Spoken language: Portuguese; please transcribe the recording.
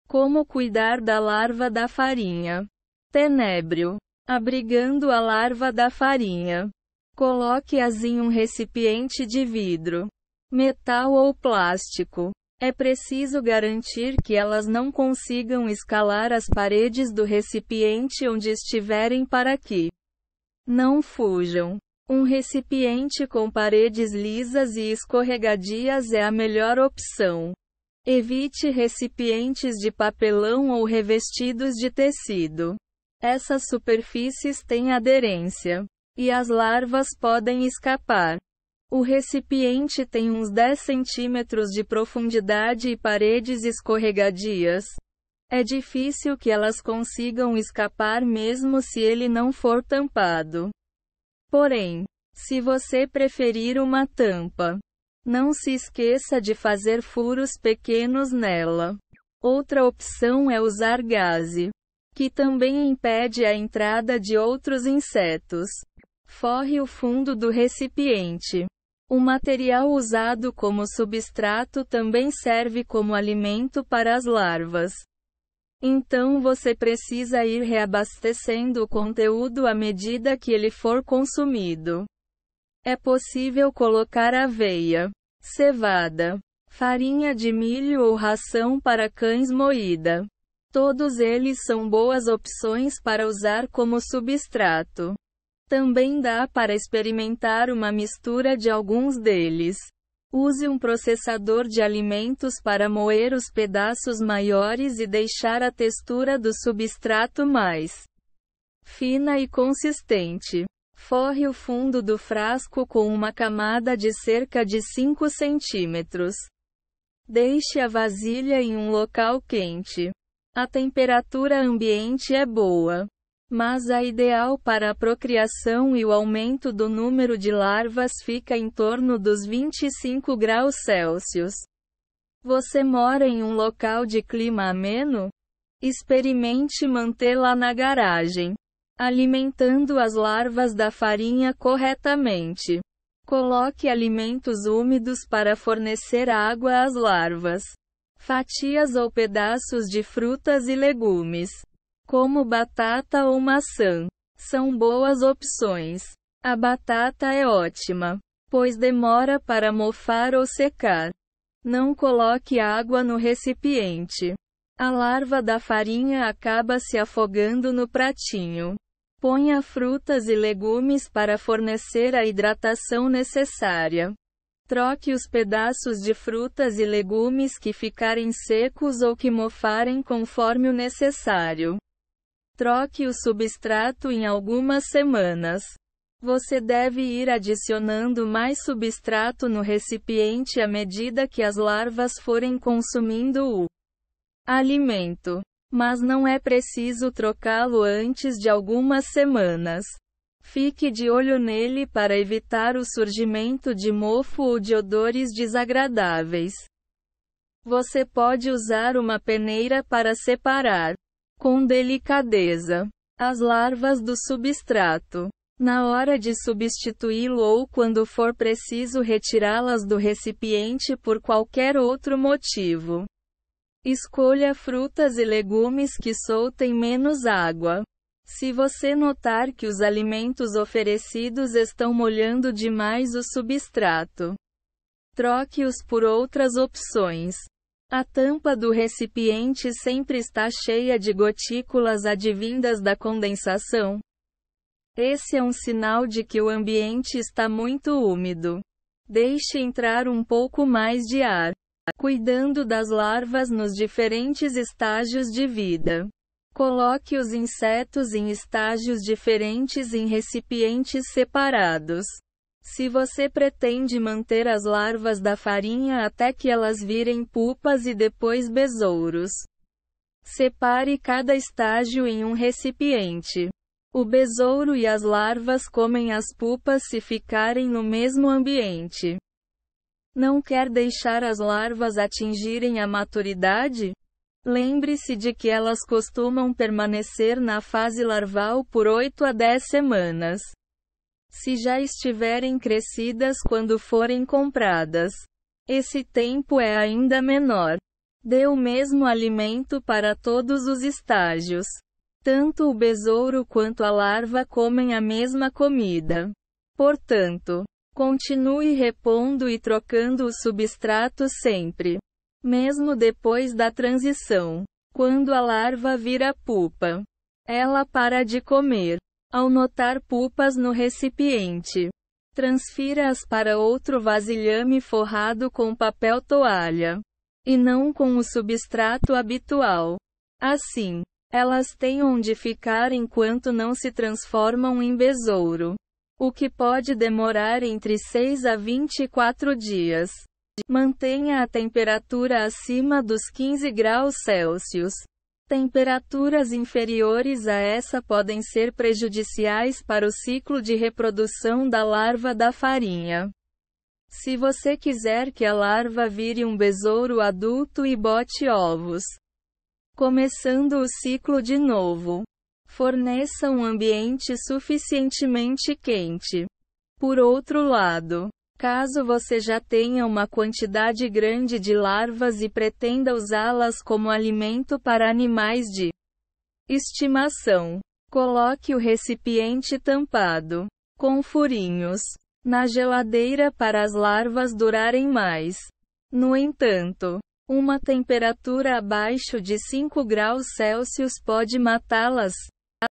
Como cuidar da larva da farinha? Tenebrio. Abrigando a larva da farinha. Coloque-as em um recipiente de vidro, metal ou plástico. É preciso garantir que elas não consigam escalar as paredes do recipiente onde estiverem para que não fujam. Um recipiente com paredes lisas e escorregadias é a melhor opção. Evite recipientes de papelão ou revestidos de tecido. Essas superfícies têm aderência, e as larvas podem escapar. O recipiente tem uns 10 centímetros de profundidade e paredes escorregadias. É difícil que elas consigam escapar mesmo se ele não for tampado. Porém, se você preferir uma tampa, não se esqueça de fazer furos pequenos nela. Outra opção é usar gaze, que também impede a entrada de outros insetos. Forre o fundo do recipiente. O material usado como substrato também serve como alimento para as larvas. Então você precisa ir reabastecendo o conteúdo à medida que ele for consumido. É possível colocar aveia, cevada, farinha de milho ou ração para cães moída. Todos eles são boas opções para usar como substrato. Também dá para experimentar uma mistura de alguns deles. Use um processador de alimentos para moer os pedaços maiores e deixar a textura do substrato mais fina e consistente. Forre o fundo do frasco com uma camada de cerca de 5 centímetros. Deixe a vasilha em um local quente. A temperatura ambiente é boa, mas a ideal para a procriação e o aumento do número de larvas fica em torno dos 25 graus Celsius. Você mora em um local de clima ameno? Experimente mantê-la na garagem, alimentando as larvas da farinha corretamente. Coloque alimentos úmidos para fornecer água às larvas. Fatias ou pedaços de frutas e legumes, como batata ou maçã, são boas opções. A batata é ótima, pois demora para mofar ou secar. Não coloque água no recipiente. A larva da farinha acaba se afogando no pratinho. Ponha frutas e legumes para fornecer a hidratação necessária. Troque os pedaços de frutas e legumes que ficarem secos ou que mofarem conforme o necessário. Troque o substrato em algumas semanas. Você deve ir adicionando mais substrato no recipiente à medida que as larvas forem consumindo o alimento. Mas não é preciso trocá-lo antes de algumas semanas. Fique de olho nele para evitar o surgimento de mofo ou de odores desagradáveis. Você pode usar uma peneira para separar, com delicadeza, as larvas do substrato. Na hora de substituí-lo ou quando for preciso retirá-las do recipiente por qualquer outro motivo. Escolha frutas e legumes que soltem menos água. Se você notar que os alimentos oferecidos estão molhando demais o substrato, troque-os por outras opções. A tampa do recipiente sempre está cheia de gotículas advindas da condensação. Esse é um sinal de que o ambiente está muito úmido. Deixe entrar um pouco mais de ar, cuidando das larvas nos diferentes estágios de vida. Coloque os insetos em estágios diferentes em recipientes separados. Se você pretende manter as larvas da farinha até que elas virem pupas e depois besouros, separe cada estágio em um recipiente. O besouro e as larvas comem as pupas se ficarem no mesmo ambiente. Não quer deixar as larvas atingirem a maturidade? Lembre-se de que elas costumam permanecer na fase larval por 8 a 10 semanas. Se já estiverem crescidas quando forem compradas, esse tempo é ainda menor. Dê o mesmo alimento para todos os estágios. Tanto o besouro quanto a larva comem a mesma comida. Portanto, continue repondo e trocando o substrato sempre. Mesmo depois da transição. Quando a larva vira pupa, ela para de comer. Ao notar pupas no recipiente, transfira-as para outro vasilhame forrado com papel toalha, e não com o substrato habitual. Assim, elas têm onde ficar enquanto não se transformam em besouro, o que pode demorar entre 6 a 24 dias. Mantenha a temperatura acima dos 15 graus Celsius. Temperaturas inferiores a essa podem ser prejudiciais para o ciclo de reprodução da larva da farinha. Se você quiser que a larva vire um besouro adulto e bote ovos, começando o ciclo de novo, forneça um ambiente suficientemente quente. Por outro lado, caso você já tenha uma quantidade grande de larvas e pretenda usá-las como alimento para animais de estimação, coloque o recipiente tampado, com furinhos, na geladeira para as larvas durarem mais. No entanto, uma temperatura abaixo de 5 graus Celsius pode matá-las.